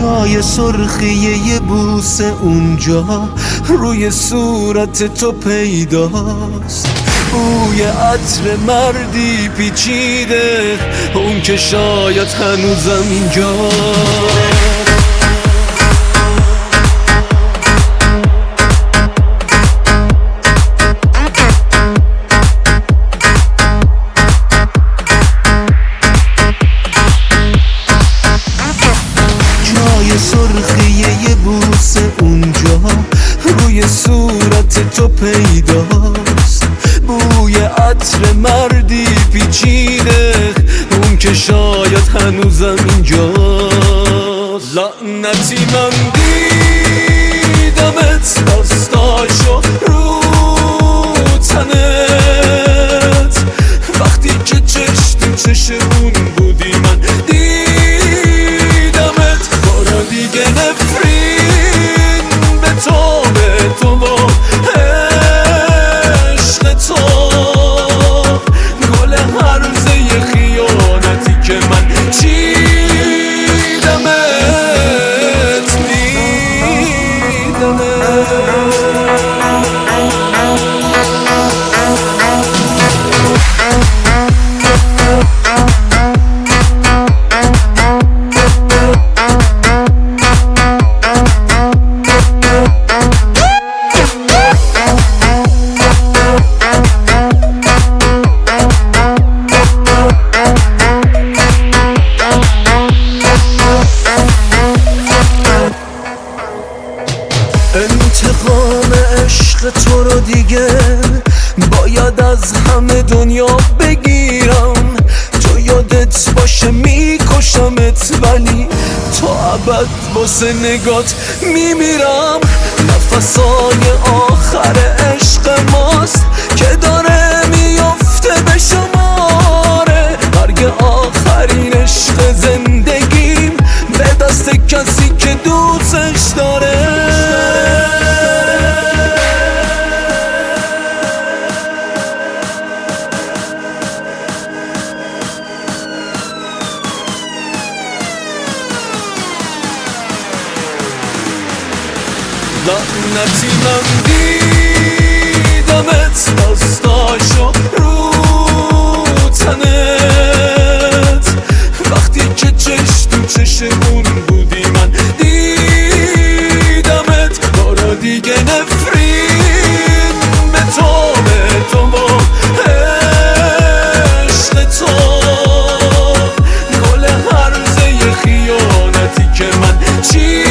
جای سرخی یه بوسه اونجا روی صورت تو پیداست، بوی عطر مردی پیچیده، اون که شاید هنوزم اینجاست. سرخی یه بوسه اونجا روی صورت تو پیداست، بوی عطر مردی پیچیده، اون که شاید هنوزم اینجاست. لعنتی من دیدمت دستاشو رو تنت، وقتی که چشم تو چش اون بودی من دیگه نفرین به تو و عشق تو، گل هرزه خیانتی که من چیدمت انتقام عشق تو رو دیگه باید از همه دنیا بگیرم، تو یادت باشه میکشمت ولی تو ابد واسه نگات میمیرم. نفسای آخر عشق ماست که داره میفته به شماره، مرگ آخرین عشق زندگیم به دست کسی که دوستش داره. لعنتی من دیدمت دستاشو رو تنت، وقتی که چشم تو چش اون بودی من دیدمت، بارا دیگه نفرین به تو و عشق تو، گل هرزه خیانتی که من چیدمت